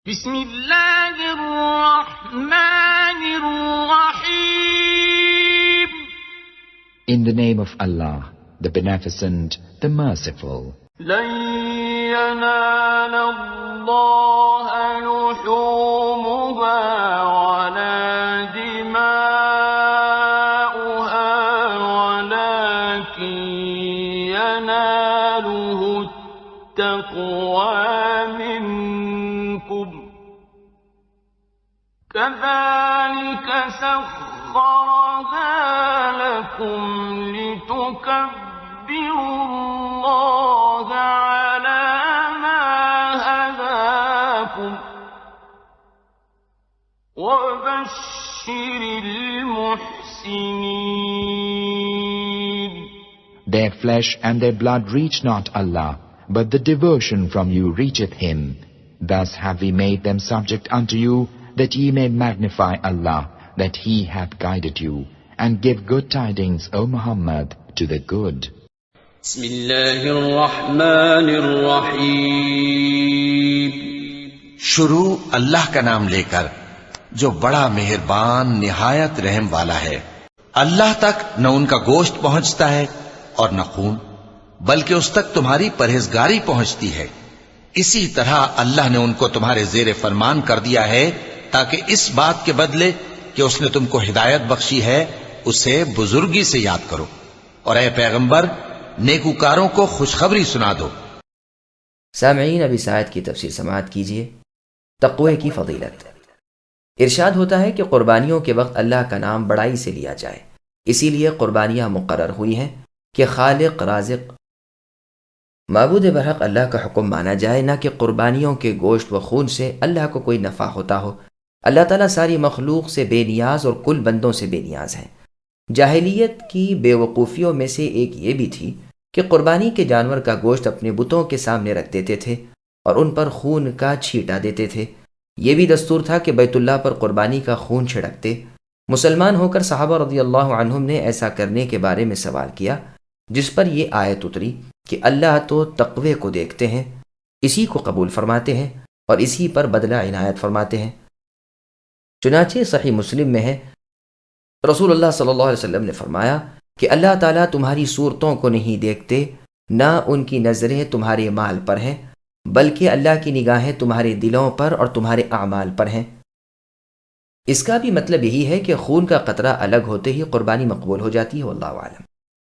بسم اللہ الرحمن الرحیم. In the name of Allah, the Beneficent, the Merciful. لن ينال اللہ لحومها ولا دماؤها ولكن يناله التقوى منكم كذلك سخرها لكم لتكبروا الله على ما هداكم وبشر المحسنين. Their flesh and their blood reach not Allah, but the devotion from you reacheth Him. Thus have we made them subject unto you, that ye may magnify Allah, that He hath guided you, and give good tidings, O Muhammad, to the good. بسم اللہ الرحمن الرحیم. شروع اللہ کا نام لے کر جو بڑا مہربان نہایت رحم والا ہے. اللہ تک نہ ان کا گوشت پہنچتا ہے اور نہ خون، بلکہ اس تک تمہاری پرہیزگاری پہنچتی ہے. اسی طرح اللہ نے ان کو تمہارے زیر فرمان کر دیا ہے تاکہ اس بات کے بدلے کہ اس نے تم کو ہدایت بخشی ہے اسے بزرگی سے یاد کرو، اور اے پیغمبر نیکوکاروں کو خوشخبری سنا دو. سامعین، اب اس آیت کی تفسیر سماعت کیجیے. تقوی کی فضیلت. ارشاد ہوتا ہے کہ قربانیوں کے وقت اللہ کا نام بڑائی سے لیا جائے، اسی لیے قربانیاں مقرر ہوئی ہیں کہ خالق رازق معبود برحق اللہ کا حکم مانا جائے، نہ کہ قربانیوں کے گوشت و خون سے اللہ کو کوئی نفع ہوتا ہو. اللہ تعالیٰ ساری مخلوق سے بے نیاز اور کل بندوں سے بے نیاز ہیں. جاہلیت کی بے وقوفیوں میں سے ایک یہ بھی تھی کہ قربانی کے جانور کا گوشت اپنے بتوں کے سامنے رکھ دیتے تھے اور ان پر خون کا چھینٹا دیتے تھے. یہ بھی دستور تھا کہ بیت اللہ پر قربانی کا خون چھڑکتے. مسلمان ہو کر صحابہ رضی اللہ عنہم نے ایسا کرنے کے بارے میں سوال کیا، جس پر یہ آیت اتری کہ اللہ تو تقوی کو دیکھتے ہیں، اسی کو قبول فرماتے ہیں اور اسی پر بدلہ عنایت فرماتے ہیں. چنانچہ صحیح مسلم میں ہے، رسول اللہ صلی اللہ علیہ وسلم نے فرمایا کہ اللہ تعالیٰ تمہاری صورتوں کو نہیں دیکھتے، نہ ان کی نظریں تمہارے مال پر ہیں، بلکہ اللہ کی نگاہیں تمہارے دلوں پر اور تمہارے اعمال پر ہیں. اس کا بھی مطلب یہی ہے کہ خون کا قطرہ الگ ہوتے ہی قربانی مقبول ہو جاتی ہے. واللہ اعلم.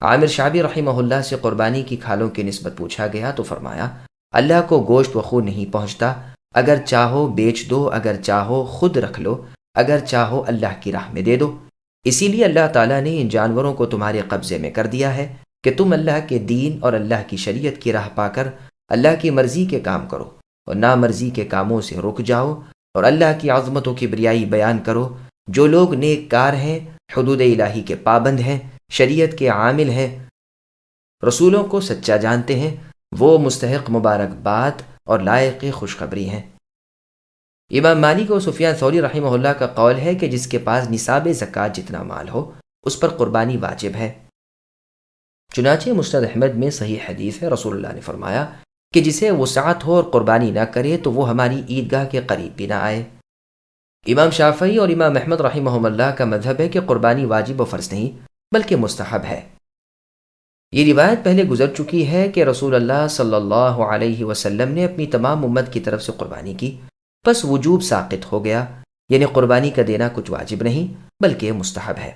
عامر شعبی رحمہ اللہ سے قربانی کی کھالوں کی نسبت پوچھا گیا تو فرمایا اللہ کو گوشت و خون نہیں پہنچتا، اگر چاہو بیچ دو، اگر چاہو خود رکھ لو، اگر چاہو اللہ کی راہ میں دے دو. اسی لیے اللہ تعالیٰ نے ان جانوروں کو تمہارے قبضے میں کر دیا ہے کہ تم اللہ کے دین اور اللہ کی شریعت کی راہ پا کر اللہ کی مرضی کے کام کرو اور نامرضی کے کاموں سے رک جاؤ اور اللہ کی عظمت و کبریائی بیان کرو. جو لوگ نیک کار ہیں، حدود الہی کے پابند ہیں، شریعت کے عامل ہیں، رسولوں کو سچا جانتے ہیں، وہ مستحق مبارکباد اور لائق خوشخبری ہیں. امام مالک و سفیان ثوری رحمہ اللہ کا قول ہے کہ جس کے پاس نصاب زکوٰۃ جتنا مال ہو اس پر قربانی واجب ہے. چنانچہ مسند احمد میں صحیح حدیث ہے، رسول اللہ نے فرمایا کہ جسے وسعت ہو اور قربانی نہ کرے تو وہ ہماری عیدگاہ کے قریب بھی نہ آئے. امام شافعی اور امام احمد رحمہ اللہ کا مذہب ہے کہ قربانی واجب و فرض نہیں بلکہ مستحب ہے. یہ روایت پہلے گزر چکی ہے کہ رسول اللہ صلی اللہ علیہ وسلم نے اپنی تمام امت کی طرف سے قربانی کی، پس وجوب ساقط ہو گیا، یعنی قربانی کا دینا کچھ واجب نہیں بلکہ مستحب ہے.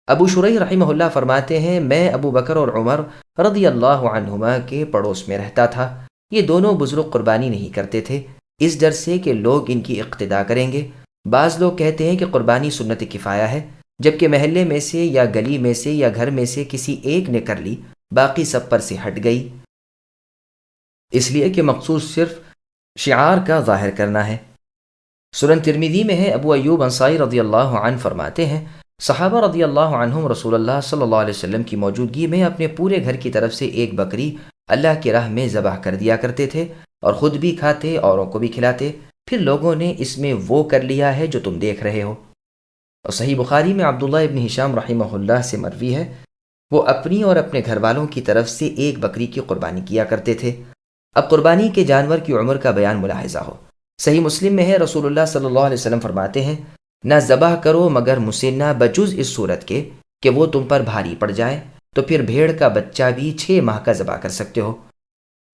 ابو شریح رحمہ اللہ فرماتے ہیں میں ابو بکر اور عمر رضی اللہ عنہما کے پڑوس میں رہتا تھا. یہ دونوں بزرگ قربانی نہیں کرتے تھے اس ڈر سے کہ لوگ ان کی اقتدا کریں گے. بعض لوگ کہتے ہیں کہ قربانی سنت کفایہ ہے، جبکہ محلے میں سے یا گلی میں سے یا گھر میں سے کسی ایک نے کر لی، باقی سب پر سے ہٹ گئی، اس لیے کہ مقصود صرف شعار کا ظاہر کرنا ہے. سنن ترمذی میں ہے، ابو ایوب انصاری رضی اللہ عنہ فرماتے ہیں صحابہ رضی اللہ عنہم رسول اللہ صلی اللہ علیہ وسلم کی موجودگی میں اپنے پورے گھر کی طرف سے ایک بکری اللہ کی راہ میں ذبح کر دیا کرتے تھے اور خود بھی کھاتے، اوروں کو بھی کھلاتے. پھر لوگوں نے اس میں وہ کر لیا ہے جو تم دیکھ رہے ہو. اور صحیح بخاری میں عبداللہ ابن ہشام رحمہ اللہ سے مروی ہے، وہ اپنی اور اپنے گھر والوں کی طرف سے ایک بکری کی قربانی کیا کرتے تھے. اب قربانی کے جانور کی عمر کا بیان ملاحظہ ہو. صحیح مسلم میں ہے، رسول اللہ صلی اللہ علیہ وسلم فرماتے ہیں، نہ ذبح کرو مگر مسنہ بجز اس صورت کے کہ وہ تم پر بھاری پڑ جائے، تو پھر بھیڑ کا بچہ بھی 6 ماہ کا ذبح کر سکتے ہو۔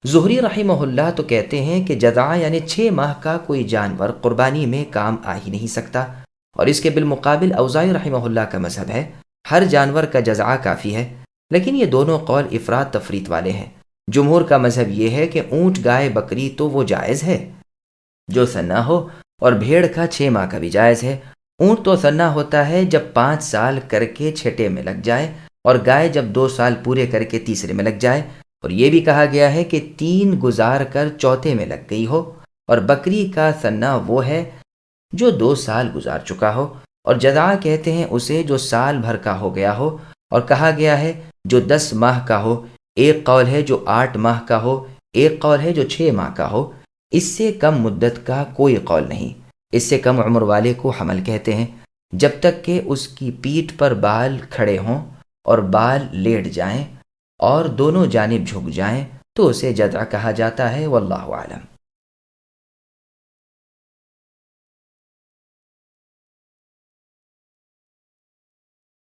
زہری رحمہ اللہ تو کہتے ہیں کہ جذع یعنی 6 ماہ کا کوئی جانور قربانی میں کام آ ہی نہیں سکتا، اور اس کے بالمقابل اوزاعی رحمہ اللہ کا مذہب ہے ہر جانور کا جذع کافی ہے، لیکن یہ دونوں قول افراد تفریط والے ہیں۔ جمہور کا مذہب یہ ہے کہ اونٹ، گائے، بکری تو وہ جائز ہے جو ثنا ہو، اور بھیڑ کا 6 ماہ کا بھی جائز ہے۔ اونٹ تو ثنا ہوتا ہے جب 5 سال کر کے چھٹے میں لگ جائے، اور گائے جب 2 سال پورے کر کے تیسرے میں لگ جائے، اور یہ بھی کہا گیا ہے کہ 3 گزار کر چوتھے میں لگ گئی ہو، اور بکری کا ثنا وہ ہے جو 2 سال گزار چکا ہو، اور جذع کہتے ہیں اسے جو سال بھر کا ہو گیا ہو، اور کہا گیا ہے جو 10 ماہ کا ہو، ایک قول ہے جو 8 ماہ کا ہو، ایک قول ہے جو 6 ماہ کا ہو۔ اس سے کم مدت کا کوئی قول نہیں۔ اس سے کم عمر والے کو حمل کہتے ہیں، جب تک کہ اس کی پیٹھ پر بال کھڑے ہوں اور بال لیٹ جائیں اور دونوں جانب جھک جائیں تو اسے جذع کہا جاتا ہے، واللہ اعلم۔